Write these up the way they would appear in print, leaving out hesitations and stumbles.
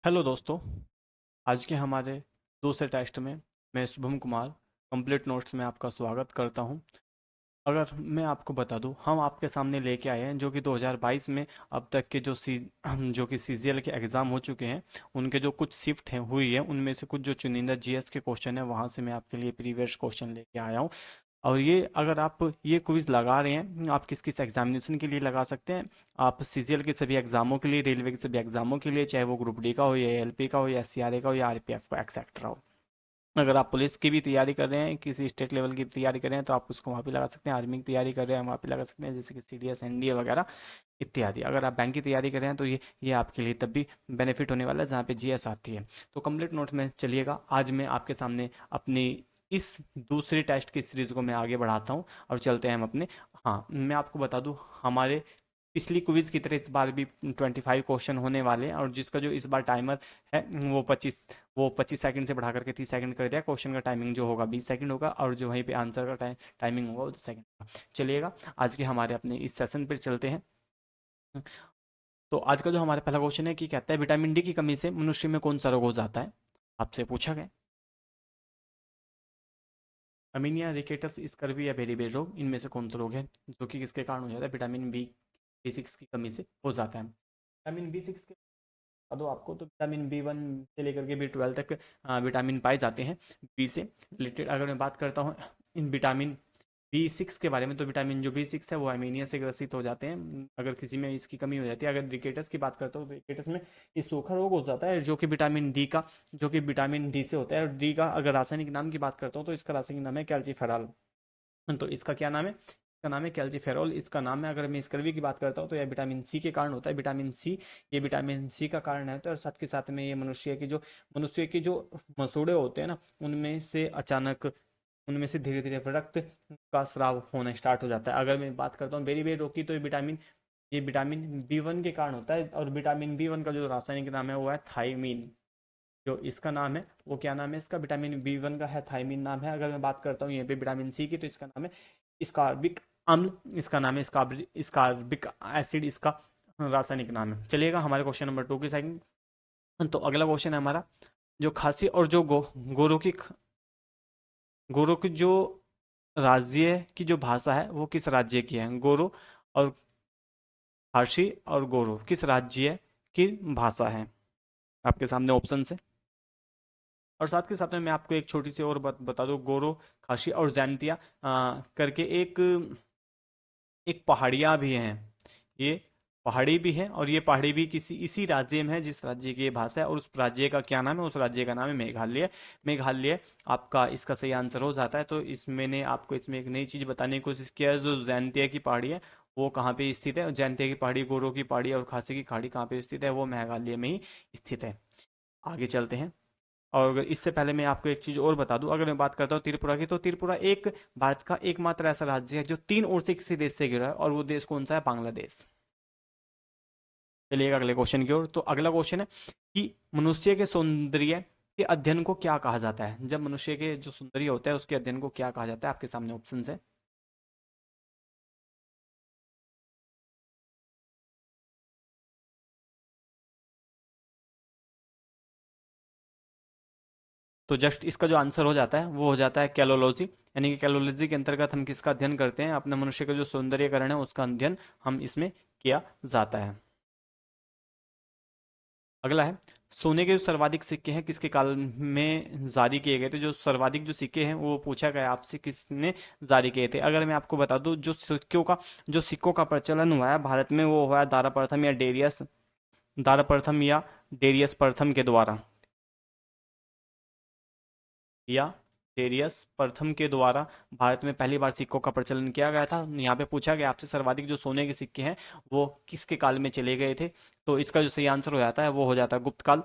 Hello दोस्तों। आज के हमारे दूसरे टेस्ट में मैं शुभम कुमार कंप्लीट नोट्स में आपका स्वागत करता हूं। अगर मैं आपको बता दूं, हम आपके सामने लेके आए हैं जो कि 2022 में अब तक के जो कि सीजीएल के एग्ज़ाम हो चुके हैं, उनके जो कुछ शिफ्ट हैं हुई है, उनमें से कुछ जो चुनिंदा जीएस के क्वेश्चन है वहां से मैं आपके लिए प्रीवियस क्वेश्चन लेके आया हूं। और ये अगर आप ये क्विज लगा रहे हैं, आप किस किस एग्जामिनेशन के लिए लगा सकते हैं। आप सीजीएल के सभी एग्जामों के लिए, रेलवे के सभी एग्जामों के लिए, चाहे वो ग्रुप डी का हो या एलपी का हो या एससीआरए का हो या आरपीएफ का एक्सेट्रा हो। अगर आप पुलिस की भी तैयारी कर रहे हैं, किसी स्टेट लेवल की तैयारी कर रहे हैं, तो आप उसको वहाँ पे लगा सकते हैं। आर्मी की तैयारी कर रहे हैं वहाँ पे लगा सकते हैं, जैसे कि सीडीएस एनडीए वगैरह इत्यादि। अगर आप बैंक की तैयारी कर रहे हैं तो ये आपके लिए तब भी बेनिफिट होने वाला है जहाँ पे जीएस आती है। तो कंप्लीट नोट में चलिएगा, आज मैं आपके सामने अपनी इस दूसरी टेस्ट की सीरीज को मैं आगे बढ़ाता हूँ और चलते हैं हम अपने। हाँ, मैं आपको बता दूँ, हमारे पिछली क्विज की तरह इस बार भी 25 क्वेश्चन होने वाले हैं, और जिसका जो इस बार टाइमर है वो पच्चीस सेकंड से बढ़ा करके 30 सेकंड कर दिया। क्वेश्चन का टाइमिंग जो होगा 20 सेकंड होगा, और जो वहीं पे आंसर का टाइमिंग होगा वो 10 सेकंड का। चलिएगा, आज के हमारे अपने इस सेशन पर चलते हैं। तो आज का जो हमारा पहला क्वेश्चन है कि कहता है, विटामिन डी की कमी से मनुष्य में कौन सा रोग हो जाता है। आपसे पूछा गया। अमीनिया, रिकेटस, स्कर्वी या बेरीबेर रोग, इनमें से कौन सा रोग है जो कि किसके कारण हो जाता है, विटामिन बी सिक्स की कमी से हो जाता है। विटामिन बी सिक्स के बता दो आपको, तो विटामिन बी 1 से लेकर के बी 12 तक विटामिन पाए जाते हैं। बी से रिलेटेड अगर मैं बात करता हूँ इन विटामिन बी 6 के बारे में, तो विटामिन जो बी 6 है वो अमीनिया से ग्रसित हो जाते हैं अगर किसी में इसकी कमी हो जाती है। अगर रिकेटस की बात करता हूँ तो रिकेटस में ये सूखा रोग हो जाता है, जो कि विटामिन डी से होता है। और डी का अगर रासायनिक नाम की बात करता हूँ तो इसका रासायनिक नाम है कैल्सीफेरॉल। तो इसका क्या नाम है, इसका नाम है कैल्सीफेरॉल, इसका नाम है। अगर मैं स्कर्वी की बात करता हूँ तो यह विटामिन सी के कारण होता है। विटामिन सी का कारण है, तो और साथ के साथ में ये मनुष्य के जो मसूड़े होते हैं ना, उनमें से अचानक उनमें से धीरे धीरे रक्त का स्राव होना स्टार्ट हो जाता है। अगर मैं बात करता हूँ बेरी बेरी रोग की, तो ये विटामिन बी 1 के कारण होता है। और विटामिन बी 1 का जो रासायनिक नाम है वो है थाइमीन। जो इसका नाम है वो क्या नाम है, इसका विटामिन बी 1 का है थाइमीन नाम है। अगर मैं बात करता हूँ यहाँ पे विटामिन सी की, तो इसका नाम है स्कारबिक अम्ल। इसका नाम है स्कारबिक एसिड, इसका रासायनिक नाम है। चलिएगा हमारे क्वेश्चन नंबर 2 की साइड। तो अगला क्वेश्चन है हमारा, जो खांसी और जो गोरो की जो राज्य की जो भाषा है वो किस राज्य की है। गोरो और खांसी और गोरो किस राज्य की भाषा है। आपके सामने ऑप्शन है। और साथ के साथ में मैं आपको एक छोटी सी और बात बता दूं, गोरो, खासी और जैंतिया करके एक एक पहाड़ियाँ भी हैं। ये पहाड़ी भी है, और ये पहाड़ी भी किसी इसी राज्य में है जिस राज्य की ये भाषा है। और उस राज्य का क्या नाम है, उस राज्य का नाम है मेघालय। मेघालय आपका इसका सही आंसर हो जाता है। तो इस मैंने आपको इसमें एक नई चीज़ बताने की कोशिश किया है। जो जैंतिया की पहाड़ी है वो कहाँ पे स्थित है, जैंतिया की पहाड़ी, गोरो की पहाड़ी और खासी की खाड़ी कहाँ पे स्थित है, वो मेघालय में ही स्थित है। आगे चलते हैं। और अगर इससे पहले मैं आपको एक चीज और बता दूं, अगर मैं बात करता हूँ त्रिपुरा की, तो त्रिपुरा एक भारत का एकमात्र ऐसा राज्य है जो तीन ओर से किसी देश से घिरा है, और वो देश कौन सा है, बांग्लादेश। चलिए अगले क्वेश्चन की ओर। तो अगला क्वेश्चन है कि मनुष्य के सौंदर्य के अध्ययन को क्या कहा जाता है। जब मनुष्य के जो सौंदर्य होता है उसके अध्ययन को क्या कहा जाता है, आपके सामने ऑप्शन है। तो जस्ट इसका जो आंसर हो जाता है वो हो जाता है कैलोलॉजी। यानी कि कैलोलॉजी के अंतर्गत हम किसका अध्ययन करते हैं, अपने मनुष्य का जो सौंदर्यकरण है उसका अध्ययन हम इसमें किया जाता है। अगला है, सोने के जो सर्वाधिक सिक्के हैं किसके काल में जारी किए गए थे। जो सर्वाधिक जो सिक्के हैं वो पूछा गया आपसे किसने जारी किए थे। अगर मैं आपको बता दूं, जो सिक्कों का प्रचलन हुआ है भारत में, वो हुआ है दारा प्रथम या डेरियस प्रथम के द्वारा, या डेरियस प्रथम के द्वारा भारत में पहली बार सिक्कों का प्रचलन किया गया था। यहाँ पे पूछा गया आपसे सर्वाधिक जो सोने के सिक्के हैं वो किसके काल में चले गए थे। तो इसका जो सही आंसर हो जाता है वो हो जाता है गुप्त काल।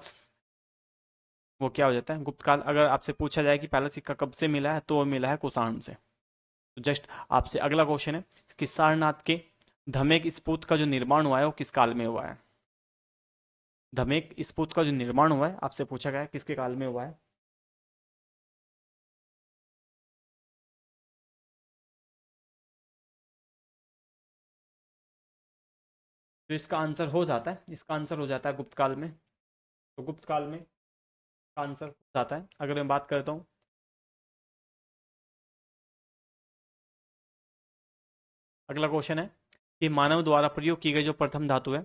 वो क्या हो जाता है, गुप्त काल। अगर आपसे पूछा जाए कि पहला सिक्का कब से मिला है, तो वो मिला है कुषाण से। तो जस्ट आपसे अगला क्वेश्चन है कि सारनाथ के धमेक स्फूत का जो निर्माण हुआ है वो किस काल में हुआ है। धमेक स्फूत का जो निर्माण हुआ है आपसे पूछा गया है किसके काल में हुआ है। तो इसका आंसर हो जाता है गुप्त काल में। तो गुप्त काल में आंसर आता है। अगर मैं बात करता हूँ, अगला क्वेश्चन है कि मानव द्वारा प्रयोग की गई जो प्रथम धातु है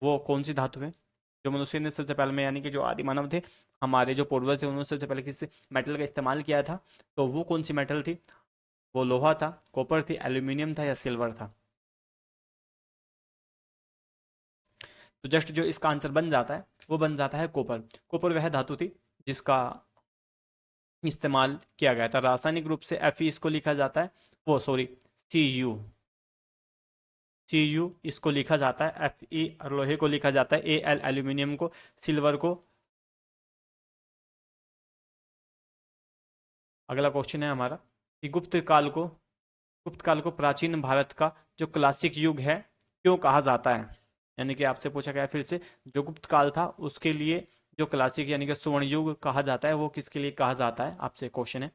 वो कौन सी धातु है। जो मनुष्य ने सबसे पहले में, यानी कि जो आदि मानव थे, हमारे जो पूर्वज थे, उन्होंने सबसे पहले किस मेटल का इस्तेमाल किया था, तो वो कौन सी मेटल थी। वो लोहा था, कॉपर थी, एल्यूमिनियम था, या सिल्वर था। तो जस्ट जो इसका आंसर बन जाता है वो बन जाता है कॉपर। कॉपर वह धातु थी जिसका इस्तेमाल किया गया था। रासायनिक रूप से Fe इसको लिखा जाता है, वो सॉरी, Cu इसको लिखा जाता है, Fe और लोहे को लिखा जाता है Al, एल्यूमिनियम को, सिल्वर को। अगला क्वेश्चन है हमारा कि गुप्त काल को प्राचीन भारत का जो क्लासिक युग है क्यों कहा जाता है। यानी कि आपसे पूछा गया फिर से, जो गुप्त काल था उसके लिए जो क्लासिक यानी कि स्वर्ण युग कहा जाता है वो किसके लिए कहा जाता है, आपसे क्वेश्चन है।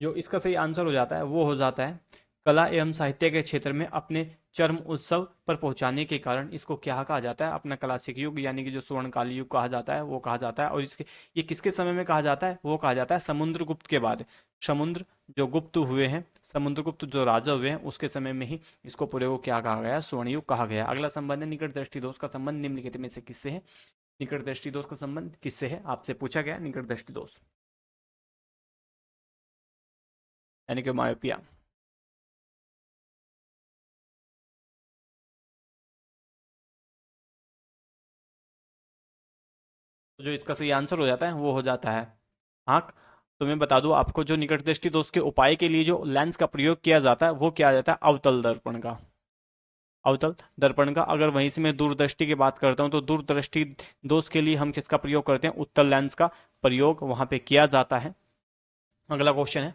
जो इसका सही आंसर हो जाता है वो हो जाता है कला एवं साहित्य के क्षेत्र में अपने चरम उत्सव पर पहुंचाने के कारण इसको क्या कहा जाता है, अपना क्लासिक युग यानी कि जो स्वर्णकाल युग कहा जाता है वो कहा जाता है। और इसके ये किसके समय में कहा जाता है, वो कहा जाता है समुद्रगुप्त के बाद। समुद्र जो गुप्त हुए हैं, समुद्रगुप्त जो राजा हुए हैं उसके समय में ही इसको पूरे को क्या कहा गया, स्वर्ण युग कहा गया। अगला संबंध है निकट दृष्टि दोष का संबंध निम्नलिखित में से किससे है। निकट दृष्टि दोष का संबंध किससे है, आपसे पूछा गया निकट दृष्टि दोष यानी कि मायोपिया। तो जो इसका सही आंसर हो जाता है वो हो जाता है आंख। तो मैं बता दूं आपको, जो निकट दृष्टि दोष के उपाय के लिए जो लेंस का प्रयोग किया जाता है वो किया जाता है अवतल दर्पण का। अवतल दर्पण का। अगर वहीं से मैं दूरदृष्टि की बात करता हूं तो दूरदृष्टि दोष के लिए हम किसका प्रयोग करते हैं, उत्तल लेंस का प्रयोग वहां पे किया जाता है। अगला क्वेश्चन है,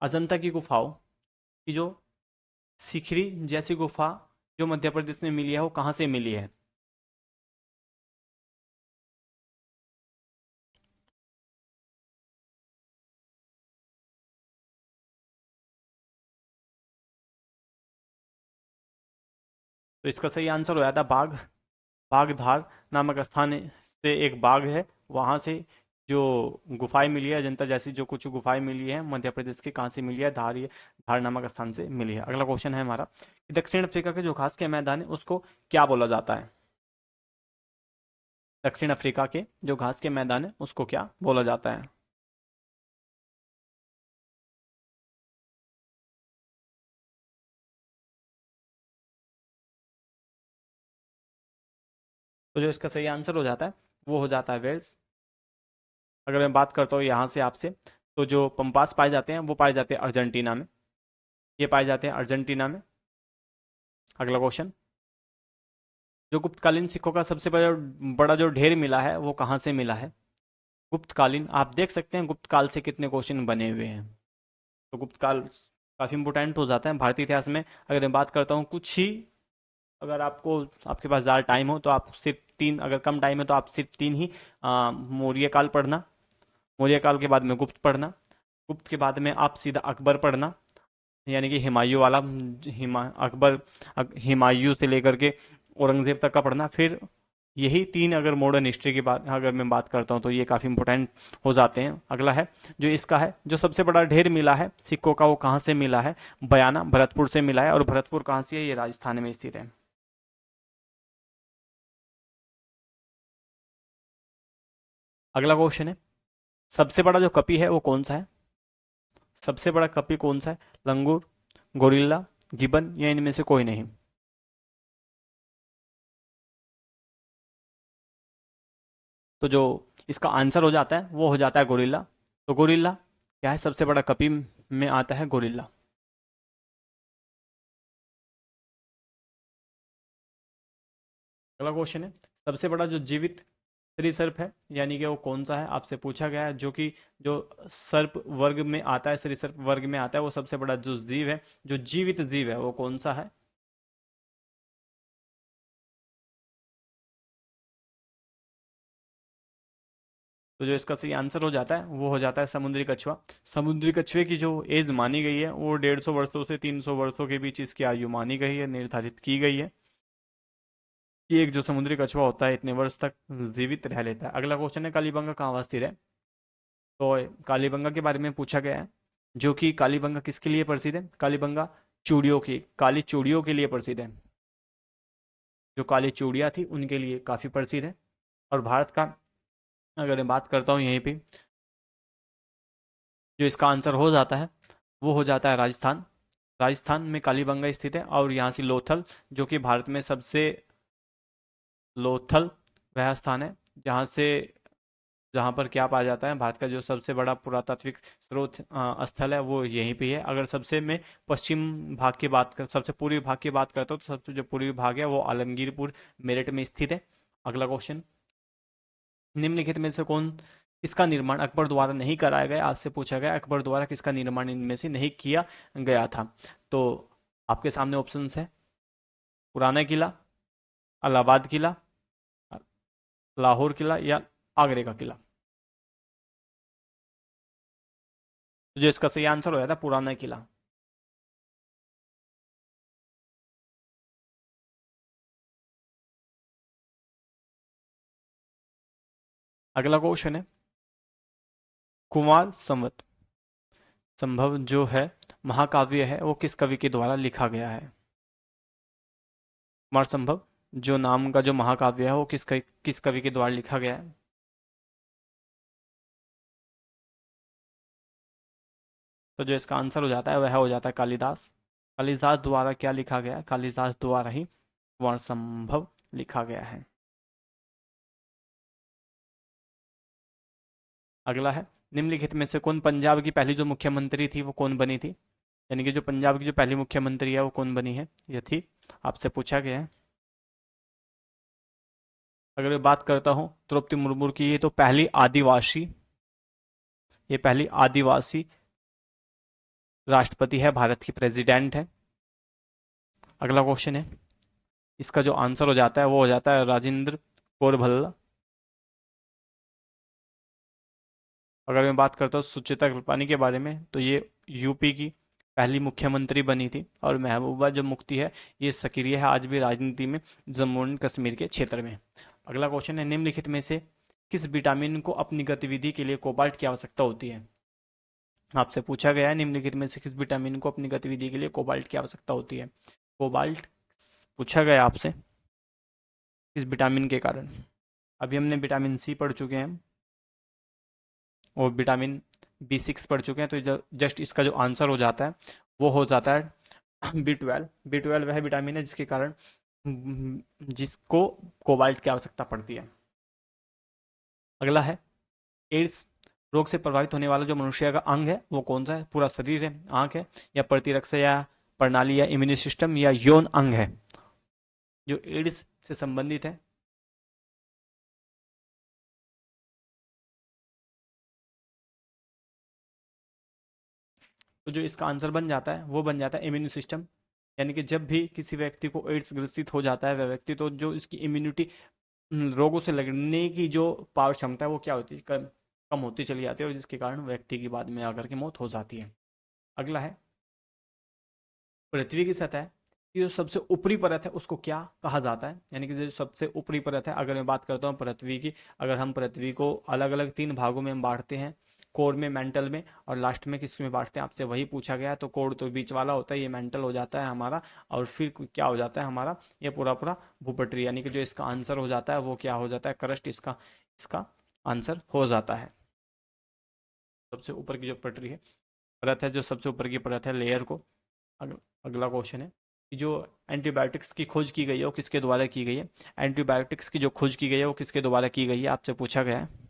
अजंता की गुफाओं की जो सिखरी जैसी गुफा जो मध्य प्रदेश में मिली है वो कहाँ से मिली है। तो इसका सही आंसर हो जाता है बाघ। बागधार नामक स्थान से एक बाग है, वहां से जो गुफाएं मिली है, अजंता जैसी जो कुछ गुफाएं मिली है मध्य प्रदेश के, कहाँ से मिली है, धार नामक स्थान से मिली है। अगला क्वेश्चन है हमारा कि दक्षिण अफ्रीका के जो घास के मैदान है उसको क्या बोला जाता है। दक्षिण अफ्रीका के जो घास के मैदान है उसको क्या बोला जाता है। तो जो इसका सही आंसर हो जाता है वो हो जाता है वेल्स। अगर मैं बात करता हूँ यहाँ से आपसे, तो जो पंपास पाए जाते हैं वो पाए जाते हैं अर्जेंटीना में। ये पाए जाते हैं अर्जेंटीना में। अगला क्वेश्चन, जो गुप्तकालीन सिक्कों का सबसे बड़ा बड़ा जो ढेर मिला है वो कहाँ से मिला है। गुप्तकालीन, आप देख सकते हैं गुप्त काल से कितने क्वेश्चन बने हुए हैं। तो गुप्त काल काफी इंपोर्टेंट हो जाता है भारतीय इतिहास में। अगर मैं बात करता हूँ कुछ ही, अगर आपको, आपके पास ज़्यादा टाइम हो तो आप सिर्फ तीन, अगर कम टाइम है तो आप सिर्फ तीन ही मौर्य काल पढ़ना, मौर्य काल के बाद में गुप्त पढ़ना, गुप्त के बाद में आप सीधा अकबर पढ़ना, यानी कि हुमायूं वाला, अकबर, हुमायूं से लेकर के औरंगजेब तक का पढ़ना। फिर यही तीन, अगर मॉडर्न हिस्ट्री की बात अगर मैं बात करता हूँ तो ये काफ़ी इंपॉर्टेंट हो जाते हैं। अगला है जो इसका है, जो सबसे बड़ा ढेर मिला है सिक्कों का वो कहाँ से मिला है। बयाना, भरतपुर से मिला है। और भरतपुर कहाँ से है, ये राजस्थान में स्थित है। अगला क्वेश्चन है, सबसे बड़ा जो कपि है वो कौन सा है। सबसे बड़ा कपि कौन सा है, लंगूर, गोरिल्ला, गिबन, या इनमें से कोई नहीं। तो जो इसका आंसर हो जाता है वो हो जाता है गोरिल्ला। तो गोरिल्ला क्या है, सबसे बड़ा कपि में आता है गोरिल्ला। अगला क्वेश्चन है, सबसे बड़ा जो जीवित सरीसृप है यानी कि वो कौन सा है, आपसे पूछा गया है। जो कि जो सर्प वर्ग में आता है, सरीसृप वर्ग में आता है, वो सबसे बड़ा जो जीव है, जो जीवित जीव है वो कौन सा है। तो तो जो इसका सही आंसर हो जाता है वो हो जाता है समुद्री कछुआ। समुद्री कछुए की जो एज मानी गई है वो 150 वर्षों से 300 वर्षों के बीच इसकी आयु मानी गई है, निर्धारित की गई है कि एक जो समुद्री कछुआ होता है इतने वर्ष तक जीवित रह लेता है। अगला क्वेश्चन है कालीबंगा कहाँ स्थित है। तो कालीबंगा के बारे में पूछा गया है, जो कि कालीबंगा किसके लिए प्रसिद्ध है। कालीबंगा चूड़ियों की, काली चूड़ियों के लिए प्रसिद्ध है। जो काली चूड़ियाँ थी उनके लिए काफ़ी प्रसिद्ध है। और भारत का अगर मैं बात करता हूँ यहीं पे, जो इसका आंसर हो जाता है वो हो जाता है राजस्थान। राजस्थान में कालीबंगा स्थित है और यहाँ से लोथल, जो कि भारत में सबसे, लोथल वह स्थान है जहाँ पर क्या पाया जाता है, भारत का जो सबसे बड़ा पुरातात्विक स्रोत स्थल है वो यहीं पे है। अगर सबसे मैं पश्चिम भाग की बात कर सबसे पूर्वी भाग की बात करता हूँ तो सबसे जो पूर्वी भाग है वो आलमगीरपुर मेरठ में स्थित है। अगला क्वेश्चन, निम्नलिखित में से कौन किसका निर्माण अकबर द्वारा नहीं कराया गया। आपसे पूछा गया अकबर द्वारा किसका निर्माण इनमें से नहीं किया गया था। तो आपके सामने ऑप्शंस है, पुराना किला, इलाहाबाद किला, लाहौर किला या आगरे का किला। तो जो इसका सही आंसर हो जाता है पुराना किला। अगला क्वेश्चन है, कुमार संवत संभव जो है महाकाव्य है वो किस कवि के द्वारा लिखा गया है। कुमार संभव जो नाम का जो महाकाव्य है वो किस कवि के द्वारा लिखा गया है। तो जो इसका आंसर हो जाता है वह हो जाता है कालिदास। कालिदास द्वारा क्या लिखा गया है, कालिदास द्वारा ही कुमार संभव लिखा गया है। अगला है, निम्नलिखित में से कौन पंजाब की पहली जो मुख्यमंत्री थी वो कौन बनी थी। यानी कि जो पंजाब की जो पहली मुख्यमंत्री है वो कौन बनी है, ये थी, आपसे पूछा गया है। अगर मैं बात करता हूँ द्रौपदी मुर्मू की, ये पहली आदिवासी राष्ट्रपति है, भारत की प्रेसिडेंट है। अगला क्वेश्चन है, इसका जो आंसर हो जाता है वो हो जाता है राजेंद्र कौर भल्ला। अगर मैं बात करता हूँ सुचेता कृपलानी के बारे में तो ये यूपी की पहली मुख्यमंत्री बनी थी। और महबूबा जो मुफ्ती है ये सक्रिय है आज भी राजनीति में जम्मू एंड कश्मीर के क्षेत्र में। अगला क्वेश्चन है, निम्नलिखित में से किस विटामिन को अपनी गतिविधि के लिए कोबाल्ट की आवश्यकता होती है। आपसे पूछा गया है निम्नलिखित में से किस विटामिन को अपनी गतिविधि के लिए कोबाल्ट की आवश्यकता होती है। कोबाल्ट पूछा गया आपसे किस विटामिन के कारण। अभी हमने विटामिन सी पढ़ चुके हैं और विटामिन B6 पढ़ चुके हैं। तो जस्ट इसका जो आंसर हो जाता है वो हो जाता है B12। B12 वह विटामिन है जिसके कारण जिसको कोबाल्ट की आवश्यकता पड़ती है। अगला है, एड्स रोग से प्रभावित होने वाला जो मनुष्य का अंग है वो कौन सा है। पूरा शरीर है, आंख है, या प्रतिरक्षा या प्रणाली या इम्यून सिस्टम या यौन अंग है जो एड्स से संबंधित है। तो जो इसका आंसर बन जाता है वो बन जाता है इम्यून सिस्टम। यानी कि जब भी किसी व्यक्ति को एड्स ग्रसित हो जाता है वह व्यक्ति, तो जो इसकी इम्यूनिटी, रोगों से लड़ने की जो पावर क्षमता है वो क्या होती है, कम कम होती चली जाती है, और जिसके कारण व्यक्ति की बाद में आकर के मौत हो जाती है। अगला है, पृथ्वी की सतह की जो सबसे ऊपरी परत है उसको क्या कहा जाता है। यानी कि जो सबसे ऊपरी परत है, अगर मैं बात करता हूँ पृथ्वी की, अगर हम पृथ्वी को अलग अलग 3 भागों में हम बांटते हैं, कोर में, मेंटल में और लास्ट में किस में बांटते हैं, आपसे वही पूछा गया है। तो कोर तो बीच वाला होता है, ये मेंटल हो जाता है हमारा, और फिर क्या हो जाता है हमारा, ये पूरा पूरा भूपटरी। यानी कि जो इसका आंसर हो जाता है वो क्या हो जाता है, क्रस्ट इसका इसका आंसर हो जाता है। सबसे ऊपर की जो पटरी है, परत है, जो सबसे ऊपर की परत है लेयर को। अगला क्वेश्चन है कि जो एंटीबायोटिक्स की खोज की गई है वो किसके द्वारा की गई है। एंटीबायोटिक्स की जो खोज की गई है वो किसके द्वारा की गई है, आपसे पूछा गया है।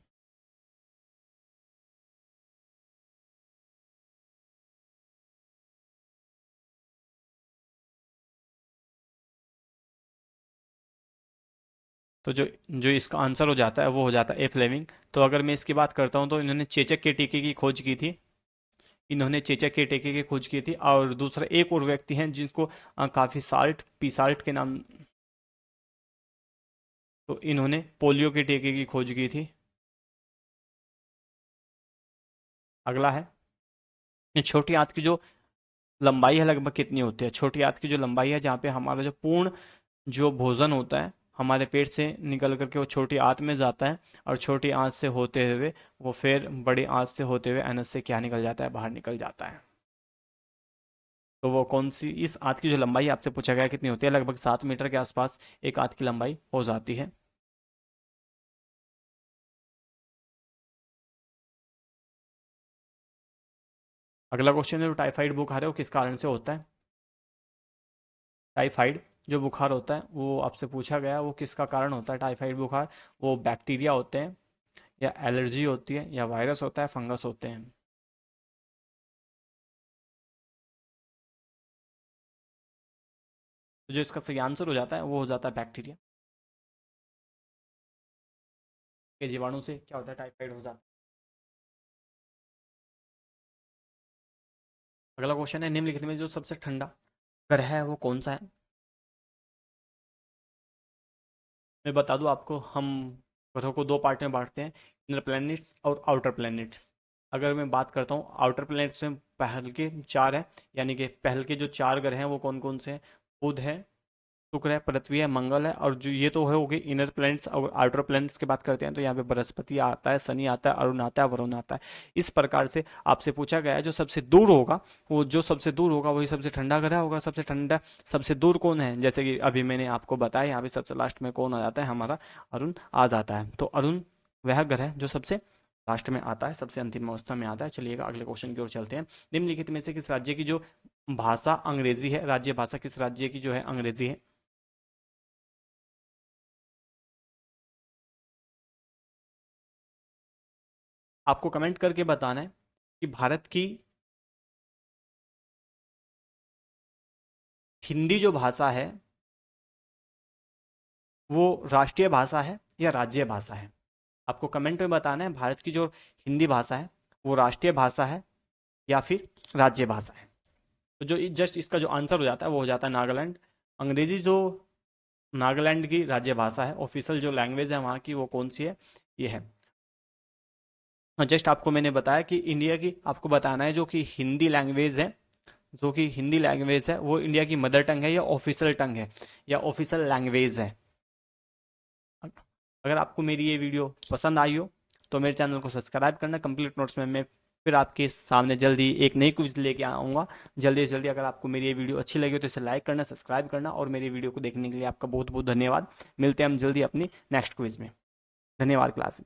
तो जो जो इसका आंसर हो जाता है वो हो जाता है ए फ्लेमिंग। तो अगर मैं इसकी बात करता हूँ तो इन्होंने चेचक के टीके की खोज की थी। इन्होंने चेचक के टीके की खोज की थी। और दूसरा एक और व्यक्ति हैं जिनको काफ़ी साल्ट पी साल्ट के नाम, तो इन्होंने पोलियो के टीके की खोज की थी। अगला है कि छोटी आंत की जो लंबाई है लगभग कितनी होती है। छोटी आंत की जो लंबाई है, जहाँ पे हमारा जो पूर्ण जो भोजन होता है हमारे पेट से निकल करके वो छोटी आंत में जाता है, और छोटी आंत से होते हुए वो फिर बड़ी आंत से होते हुए एनस से क्या निकल जाता है, बाहर निकल जाता है। तो वो कौन सी, इस आंत की जो लंबाई आपसे पूछा गया कितनी होती है, लगभग 7 मीटर के आसपास एक आंत की लंबाई हो जाती है। अगला क्वेश्चन है, जो टाइफाइड बुखार है वो किस कारण से होता है। टाइफाइड जो बुखार होता है वो आपसे पूछा गया, वो किसका कारण होता है टाइफाइड बुखार। वो बैक्टीरिया होते हैं, या एलर्जी होती है, या वायरस होता है, फंगस होते हैं। तो जो इसका सही आंसर हो जाता है वो हो जाता है बैक्टीरिया के जीवाणु से क्या होता है, टाइफाइड हो जाता है। अगला क्वेश्चन है, निम्नलिखित में जो सबसे ठंडा ग्रह है वो कौन सा है। मैं बता दूं आपको, हम ग्रहों को दो पार्ट में बांटते हैं, इनर प्लैनेट्स और आउटर प्लैनेट्स। अगर मैं बात करता हूँ आउटर प्लैनेट्स में, पहल के चार हैं, यानी कि पहल के जो चार ग्रह हैं वो कौन कौन से हैं। बुध है, शुक्र है, पृथ्वी है, मंगल है, और जो ये तो है हो गई इनर प्लैनेट्स। और आउटर प्लैनेट्स की बात करते हैं तो यहाँ पे बृहस्पति आता है, शनि आता है, अरुण आता है, वरुण आता है। इस प्रकार से आपसे पूछा गया है जो सबसे दूर होगा, वो जो सबसे दूर होगा वही सबसे ठंडा ग्रह होगा। सबसे ठंडा, सबसे दूर कौन है, जैसे कि अभी मैंने आपको बताया, यहाँ पे सबसे लास्ट में कौन आ जाता है, हमारा अरुण आ जाता है। तो अरुण वह ग्रह जो सबसे लास्ट में आता है, सबसे अंतिम अवस्था में आता है। चलिएगा अगले क्वेश्चन की ओर चलते हैं। निम्नलिखित में से किस राज्य की जो भाषा अंग्रेजी है, राज्य भाषा किस राज्य की जो है अंग्रेजी है। आपको कमेंट करके बताना है कि भारत की हिंदी जो भाषा है वो राष्ट्रीय भाषा है या राज्य भाषा है। आपको कमेंट में बताना है भारत की जो हिंदी भाषा है वो राष्ट्रीय भाषा है या फिर राज्य भाषा है। तो जो जस्ट इसका जो आंसर हो जाता है वो हो जाता है नागालैंड। अंग्रेजी जो नागालैंड की राज्य भाषा है, ऑफिशियल जो लैंग्वेज है वहाँ की, वो कौन सी है, ये है। जस्ट आपको मैंने बताया कि इंडिया की आपको बताना है जो कि हिंदी लैंग्वेज है, जो कि हिंदी लैंग्वेज है वो इंडिया की मदर टंग है या ऑफिशियल टंग है या ऑफिशियल लैंग्वेज है। अगर आपको मेरी ये वीडियो पसंद आई हो तो मेरे चैनल को सब्सक्राइब करना। कंप्लीट नोट्स में मैं फिर आपके सामने जल्दी एक नई क्विज लेके आऊँगा, जल्दी से जल्दी। अगर आपको मेरी ये वीडियो अच्छी लगी हो तो इसे लाइक करना, सब्सक्राइब करना, और मेरी वीडियो को देखने के लिए आपका बहुत बहुत धन्यवाद। मिलते हैं हम जल्दी अपनी नेक्स्ट क्विज में। धन्यवाद क्लास।